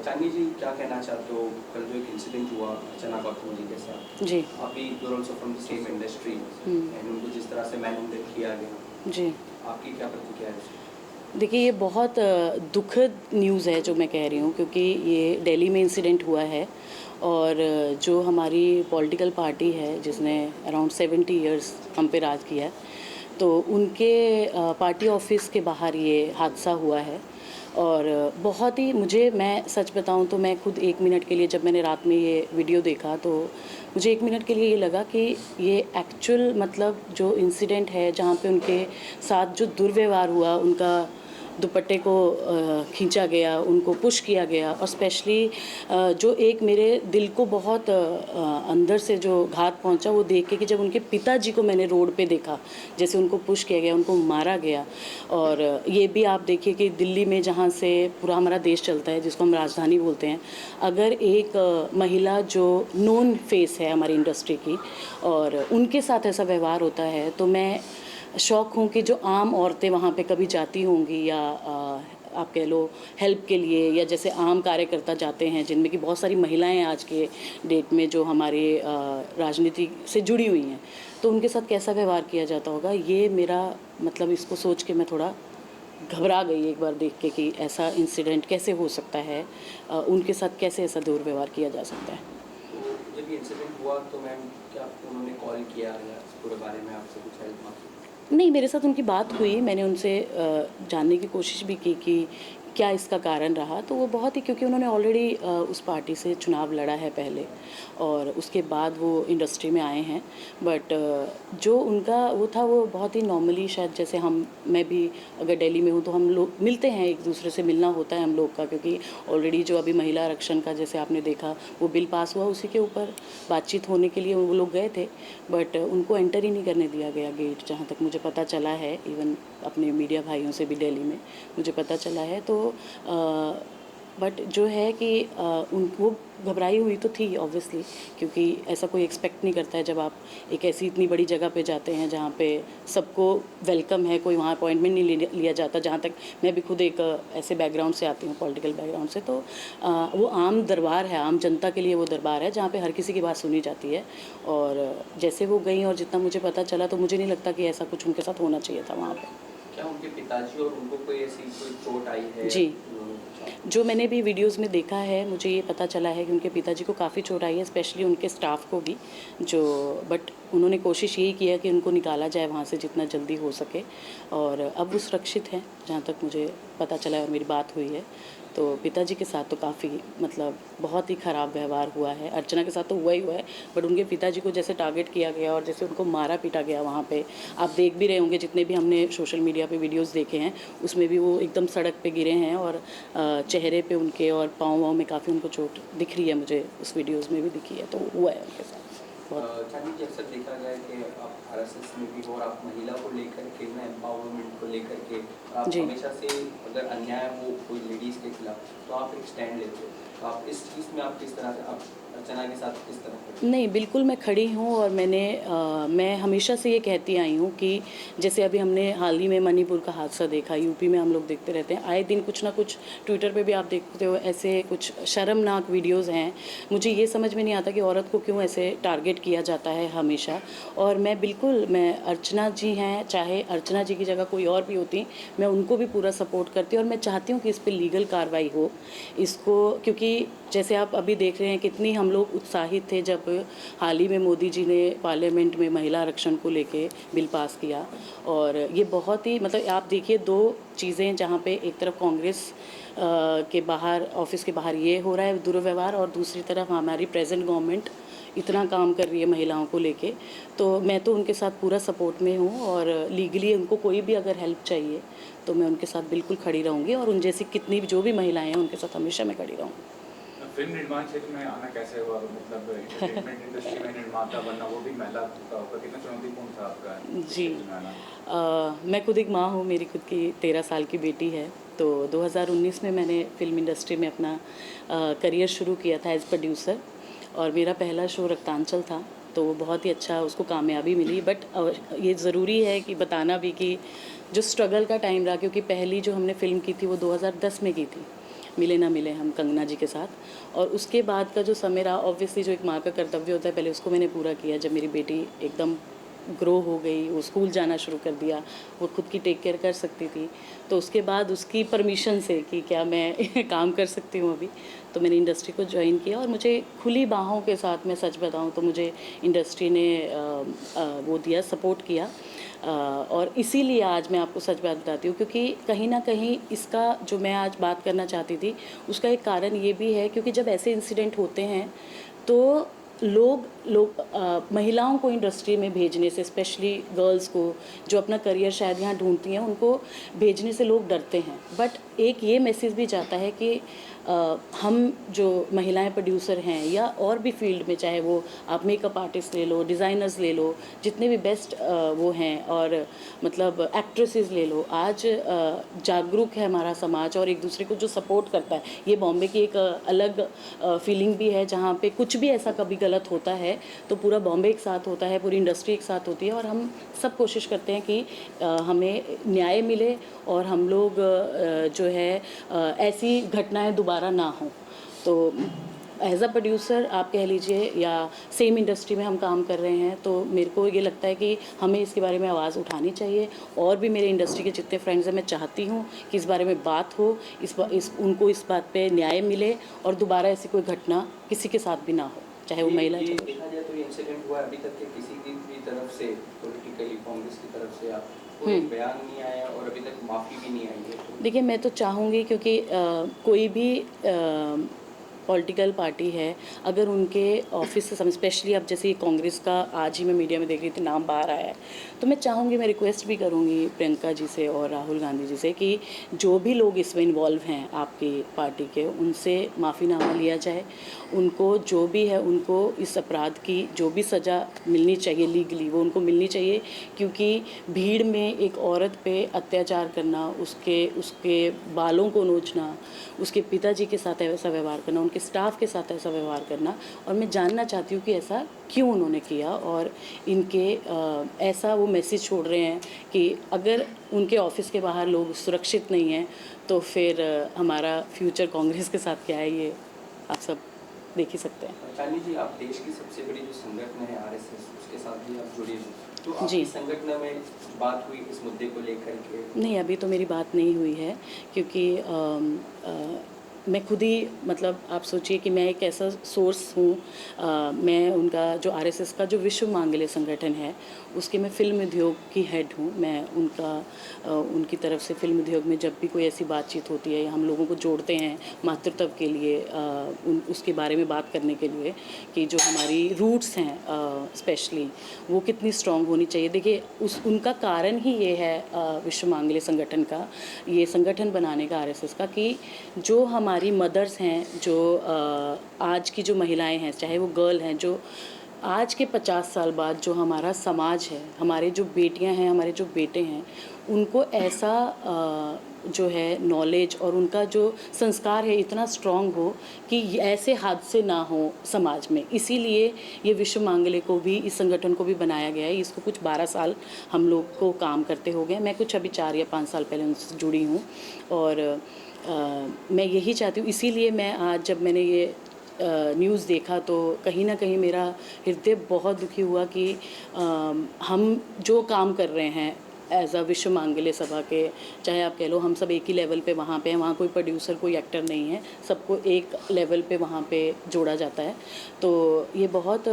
चांदनी जी क्या कहना चाहते हो, कल जो एक इंसिडेंट हुआ अर्चना गौतम जी के साथ, जी आप भी you also from the same industry and उनको जिस तरह से मैनहैंडल किया गया, जी आपकी क्या प्रतिक्रिया है इसमें? देखिए, ये बहुत दुखद न्यूज़ है जो मैं कह रही हूँ, क्योंकि ये दिल्ली में इंसिडेंट हुआ है और जो हमारी पॉलिटिकल पार्टी है जिसने अराउंड 70 इयर्स हम पे राज किया है, तो उनके पार्टी ऑफिस के बाहर ये हादसा हुआ है। और बहुत ही मैं सच बताऊं तो मैं खुद 1 मिनट के लिए, जब मैंने रात में ये वीडियो देखा, तो मुझे 1 मिनट के लिए ये लगा कि ये एक्चुअल मतलब जो इंसिडेंट है जहाँ पे उनके साथ जो दुर्व्यवहार हुआ, उनका दुपट्टे को खींचा गया, उनको पुश किया गया, और स्पेशली जो एक मेरे दिल को बहुत अंदर से जो घात पहुंचा वो देख के कि जब उनके पिताजी को मैंने रोड पे देखा, जैसे उनको पुश किया गया, उनको मारा गया। और ये भी आप देखिए कि दिल्ली में जहाँ से पूरा हमारा देश चलता है, जिसको हम राजधानी बोलते हैं, अगर एक महिला जो नोन फेस है हमारी इंडस्ट्री की और उनके साथ ऐसा व्यवहार होता है, तो मैं शौक हूँ कि जो आम औरतें वहाँ पे कभी जाती होंगी या आप कह लो हेल्प के लिए, या जैसे आम कार्यकर्ता जाते हैं जिनमें कि बहुत सारी महिलाएं आज के डेट में जो हमारे राजनीति से जुड़ी हुई हैं, तो उनके साथ कैसा व्यवहार किया जाता होगा, ये मेरा मतलब इसको सोच के मैं थोड़ा घबरा गई एक बार देख के कि ऐसा इंसिडेंट कैसे हो सकता है, उनके साथ कैसे ऐसा दुर्व्यवहार किया जा सकता है। तो जब ये इंसिडेंट हुआ तो मैम क्या आपको उन्होंने कॉल किया या इस पूरे बारे में आपसे कुछ हेल्प मांगी? नहीं, मेरे साथ उनकी बात हुई, मैंने उनसे जानने की कोशिश भी की कि क्या इसका कारण रहा, तो वो बहुत ही, क्योंकि उन्होंने ऑलरेडी उस पार्टी से चुनाव लड़ा है पहले और उसके बाद वो इंडस्ट्री में आए हैं, बट जो उनका वो था वो बहुत ही नॉर्मली, शायद जैसे मैं भी अगर दिल्ली में हूँ तो हम लोग मिलते हैं, एक दूसरे से मिलना होता है हम लोग का, क्योंकि ऑलरेडी जो अभी महिला आरक्षण का जैसे आपने देखा वो बिल पास हुआ, उसी के ऊपर बातचीत होने के लिए वो लोग गए थे, बट उनको एंटर ही नहीं करने दिया गया गेट, जहाँ तक मुझे पता चला है। इवन अपने मीडिया भाइयों से भी दिल्ली में मुझे पता चला है, तो बट जो है कि वो घबराई हुई तो थी ऑब्वियसली, क्योंकि ऐसा कोई एक्सपेक्ट नहीं करता है जब आप एक ऐसी इतनी बड़ी जगह पे जाते हैं जहाँ पे सबको वेलकम है, कोई वहाँ अपॉइंटमेंट नहीं लिया जाता। जहाँ तक मैं भी खुद एक ऐसे बैकग्राउंड से आती हूँ, पॉलिटिकल बैकग्राउंड से, तो वो आम दरबार है, आम जनता के लिए वो दरबार है जहाँ पे हर किसी की बात सुनी जाती है। और जैसे वो गई और जितना मुझे पता चला, तो मुझे नहीं लगता कि ऐसा कुछ उनके साथ होना चाहिए था वहाँ पर। क्या उनके पिताजी और उनको कोई ऐसी कोई चोट आई है? जी, उन्होंने पूछा? जो मैंने भी वीडियोज़ में देखा है, मुझे ये पता चला है कि उनके पिताजी को काफ़ी चोट आई है, स्पेशली उनके स्टाफ को भी, जो बट उन्होंने कोशिश यही किया कि उनको निकाला जाए वहाँ से जितना जल्दी हो सके, और अब वो सुरक्षित हैं जहाँ तक मुझे पता चला है और मेरी बात हुई है। तो पिताजी के साथ तो काफ़ी मतलब बहुत ही ख़राब व्यवहार हुआ है। अर्चना के साथ तो हुआ ही हुआ है, बट उनके पिताजी को जैसे टारगेट किया गया और जैसे उनको मारा पीटा गया वहाँ पे, आप देख भी रहे होंगे, जितने भी हमने सोशल मीडिया पे वीडियोस देखे हैं उसमें भी वो एकदम सड़क पे गिरे हैं, और चेहरे पे उनके और पाँव में काफ़ी उनको चोट दिख रही है, मुझे उस वीडियोज़ में भी दिखी है, तो हुआ है उनके साथ बहुत। चांदनी जी, अक्सर देखा गया है कि आप आरएसएस में भी हो और आप महिला को लेकर के ना, एम्पावरमेंट को लेकर के आप जी। हमेशा से अगर अन्याय हो कोई लेडीज़ के खिलाफ तो आप एक स्टैंड लेते हो, तो आप इस चीज़ में आप किस तरह से, आप अर्चना के साथ किस तरह खड़े? नहीं, बिल्कुल मैं खड़ी हूँ, और मैं हमेशा से ये कहती आई हूँ कि जैसे अभी हमने हाल ही में मणिपुर का हादसा देखा, यूपी में हम लोग देखते रहते हैं, आए दिन कुछ ना कुछ ट्विटर पे भी आप देखते हो, ऐसे कुछ शर्मनाक वीडियोज़ हैं। मुझे ये समझ में नहीं आता कि औरत को क्यों ऐसे टारगेट किया जाता है हमेशा। और मैं अर्चना जी हैं, चाहे अर्चना जी की जगह कोई और भी होती, मैं उनको भी पूरा सपोर्ट करती हूँ, और मैं चाहती हूँ कि इस पर लीगल कार्रवाई हो इसको, क्योंकि जैसे आप अभी देख रहे हैं कितनी हम लोग उत्साहित थे जब हाल ही में मोदी जी ने पार्लियामेंट में महिला आरक्षण को लेके बिल पास किया। और ये बहुत ही मतलब आप देखिए, दो चीज़ें जहाँ पे एक तरफ कांग्रेस के बाहर, ऑफिस के बाहर ये हो रहा है दुर्व्यवहार, और दूसरी तरफ हमारी प्रेजेंट गवर्नमेंट इतना काम कर रही है महिलाओं को लेके, तो मैं तो उनके साथ पूरा सपोर्ट में हूँ, और लीगली उनको कोई भी अगर हेल्प चाहिए तो मैं उनके साथ बिल्कुल खड़ी रहूँगी, और उन जैसी कितनी भी जो भी महिलाएं हैं उनके साथ हमेशा मैं खड़ी रहूँगी। फिल्म निर्माण क्षेत्र में आना कैसे हुआ, मतलब एंटरटेनमेंट इंडस्ट्री में निर्माता बनना, वो भी महिला का होगा, कितना चुनौतीपूर्ण था आपका जी, क्षेत्र में आना? मैं खुद एक माँ हूँ, मेरी खुद की 13 साल की बेटी है। तो 2019 में मैंने फ़िल्म इंडस्ट्री में अपना करियर शुरू किया था एज़ प्रोड्यूसर, और मेरा पहला शो रक्तांचल था, तो वो बहुत ही अच्छा उसको कामयाबी मिली। बट ये ज़रूरी है कि बताना भी कि जो स्ट्रगल का टाइम रहा, क्योंकि पहली जो हमने फ़िल्म की थी वो 2010 में की थी, मिले ना मिले हम कंगना जी के साथ। और उसके बाद का जो समय रहा, ऑब्वियसली जो एक माँ का कर्तव्य होता है, पहले उसको मैंने पूरा किया। जब मेरी बेटी एकदम ग्रो हो गई, वो स्कूल जाना शुरू कर दिया, वो खुद की टेक केयर कर सकती थी, तो उसके बाद उसकी परमिशन से कि क्या मैं काम कर सकती हूँ अभी, तो मैंने इंडस्ट्री को ज्वाइन किया। और मुझे खुली बाहों के साथ, मैं सच बताऊँ तो मुझे इंडस्ट्री ने वो दिया, सपोर्ट किया। और इसीलिए आज मैं आपको सच बात बताती हूँ, क्योंकि कहीं ना कहीं इसका जो मैं आज बात करना चाहती थी, उसका एक कारण ये भी है क्योंकि जब ऐसे इंसिडेंट होते हैं तो लोग महिलाओं को इंडस्ट्री में भेजने से, स्पेशली गर्ल्स को जो अपना करियर शायद यहाँ ढूंढती हैं, उनको भेजने से लोग डरते हैं। बट एक ये मैसेज भी जाता है कि हम जो महिलाएं प्रोड्यूसर हैं या और भी फील्ड में, चाहे वो आप मेकअप आर्टिस्ट ले लो, डिज़ाइनर्स ले लो, जितने भी बेस्ट वो हैं, और मतलब एक्ट्रेसेस ले लो, आज जागरूक है हमारा समाज और एक दूसरे को जो सपोर्ट करता है। ये बॉम्बे की एक अलग फीलिंग भी है, जहाँ पे कुछ भी ऐसा कभी गलत होता है तो पूरा बॉम्बे एक साथ होता है, पूरी इंडस्ट्री एक साथ होती है, और हम सब कोशिश करते हैं कि हमें न्याय मिले और हम लोग जो है ऐसी घटनाएं दोबारा ना हो। तो एज अ प्रोड्यूसर आप कह लीजिए, या सेम इंडस्ट्री में हम काम कर रहे हैं, तो मेरे को ये लगता है कि हमें इसके बारे में आवाज़ उठानी चाहिए। और भी मेरे इंडस्ट्री के जितने फ्रेंड्स हैं, मैं चाहती हूँ कि इस बारे में बात हो, उनको इस बात पे न्याय मिले और दोबारा ऐसी कोई घटना किसी के साथ भी ना हो, चाहे वो महिला ये हो। देखा जाए तो ये इंसिडेंट हुआ अभी तक के किसी की भी तरफ से, पॉलिटिकली कांग्रेस की तरफ से आप कोई बयान नहीं आया और अभी तक माफ़ी भी नहीं आई है। देखिए, मैं तो चाहूँगी, क्योंकि कोई भी पॉलिटिकल पार्टी है, अगर उनके ऑफिस से स्पेशली अब जैसे कांग्रेस का आज ही मैं मीडिया में देख रही थी, नाम बाहर आया है, तो मैं चाहूँगी, मैं रिक्वेस्ट भी करूँगी प्रियंका जी से और राहुल गांधी जी से कि जो भी लोग इसमें इन्वॉल्व हैं आपकी पार्टी के, उनसे माफ़ीनामा लिया जाए। उनको जो भी है, उनको इस अपराध की जो भी सज़ा मिलनी चाहिए लीगली, वो उनको मिलनी चाहिए। क्योंकि भीड़ में एक औरत पे अत्याचार करना, उसके बालों को नोचना, उसके पिताजी के साथ ऐसा व्यवहार करना, उनके स्टाफ के साथ ऐसा व्यवहार करना, और मैं जानना चाहती हूँ कि ऐसा क्यों उन्होंने किया। और इनके ऐसा वो मैसेज छोड़ रहे हैं कि अगर उनके ऑफिस के बाहर लोग सुरक्षित नहीं हैं, तो फिर हमारा फ्यूचर कांग्रेस के साथ क्या है, ये आप सब देख ही सकते हैं। चांदी जी, आप देश की सबसे बड़ी जो संगठन है आरएसएस, उसके साथ भी आप जुड़ी हैं, तो आपकी जी। संगठन में बात हुई इस मुद्दे को लेकर के? नहीं, अभी तो मेरी बात नहीं हुई है, क्योंकि मैं खुद ही, मतलब आप सोचिए कि मैं एक ऐसा सोर्स हूँ, मैं उनका जो आरएसएस का जो विश्व मांगल्य संगठन है, उसके मैं फिल्म उद्योग की हेड हूँ। मैं उनकी तरफ से फिल्म उद्योग में जब भी कोई ऐसी बातचीत होती है, हम लोगों को जोड़ते हैं मातृत्व के लिए, उसके बारे में बात करने के लिए कि जो हमारी रूट्स हैं स्पेशली वो कितनी स्ट्रॉन्ग होनी चाहिए। देखिए, उनका कारण ही ये है, विश्व मांगल्य संगठन का, ये संगठन बनाने का आरएसएस का, कि जो हमारी मदर्स हैं, जो आज की जो महिलाएं हैं, चाहे वो गर्ल हैं, जो आज के 50 साल बाद जो हमारा समाज है, हमारे जो बेटियां हैं, हमारे जो बेटे हैं, उनको ऐसा जो है नॉलेज और उनका जो संस्कार है इतना स्ट्रॉन्ग हो कि ऐसे हादसे ना हो समाज में। इसीलिए ये विश्व मांगल्य को भी, इस संगठन को भी बनाया गया है। इसको कुछ 12 साल हम लोग को काम करते हो गए। मैं कुछ अभी 4 या 5 साल पहले उनसे जुड़ी हूँ, और मैं यही चाहती हूँ। इसीलिए मैं आज जब मैंने ये न्यूज़ देखा तो कहीं ना कहीं मेरा हृदय बहुत दुखी हुआ कि हम जो काम कर रहे हैं एज अ विश्व मांगल्य सभा के, चाहे आप कह लो हम सब एक ही लेवल पे वहाँ पे हैं, वहाँ कोई प्रोड्यूसर कोई एक्टर नहीं है, सबको एक लेवल पे वहाँ पे जोड़ा जाता है। तो ये बहुत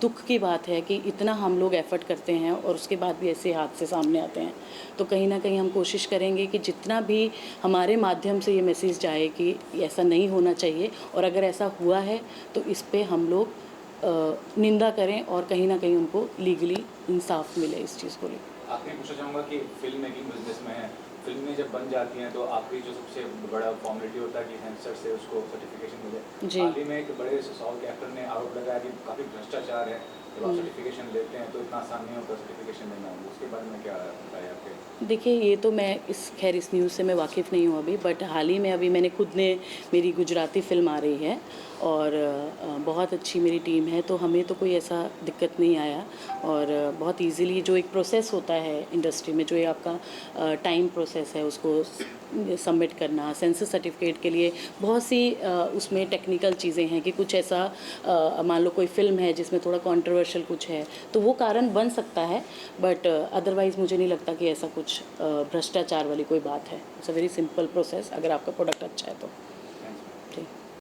दुख की बात है कि इतना हम लोग एफर्ट करते हैं और उसके बाद भी ऐसे हादसे सामने आते हैं। तो कहीं ना कहीं हम कोशिश करेंगे कि जितना भी हमारे माध्यम से ये मैसेज जाए कि ऐसा नहीं होना चाहिए, और अगर ऐसा हुआ है तो इस पर हम लोग निंदा करें और कहीं ना कहीं उनको लीगली इंसाफ मिले इस चीज़ को लेकर। आपने पूछना चाहूँगा कि फिल्म मेकिंग बिजनेस में है, फिल्में जब बन जाती हैं तो आपकी जो सबसे बड़ा फॉर्मेलिटी होता है कि सेंसर से उसको सर्टिफिकेशन मिले। जी। हाल ही में एक बड़े 100 के एक्टर ने आरोप लगाया कि काफ़ी भ्रष्टाचार है जब आप सर्टिफिकेशन लेते हैं तो इतना आसान नहीं होता सर्टिफिकेशन लेना, उसके बारे में क्या राय है आपके? देखिए, ये तो मैं खैर इस न्यूज़ से मैं वाकिफ़ नहीं हूँ अभी, बट हाल ही में अभी मैंने खुद ने, मेरी गुजराती फ़िल्म आ रही है और बहुत अच्छी मेरी टीम है, तो हमें तो कोई ऐसा दिक्कत नहीं आया और बहुत इजीली जो एक प्रोसेस होता है इंडस्ट्री में, जो ये आपका टाइम प्रोसेस है उसको सबमिट करना, सेंसस सर्टिफिकेट के लिए बहुत सी उसमें टेक्निकल चीज़ें हैं कि कुछ ऐसा मान लो कोई फ़िल्म है जिसमें थोड़ा कंट्रोवर्शियल कुछ है तो वो कारण बन सकता है, बट अदरवाइज़ मुझे नहीं लगता कि ऐसा कुछ भ्रष्टाचार वाली कोई बात है। It's a very simple process, अगर आपका प्रोडक्ट अच्छा है तो। Thanks. ठीक।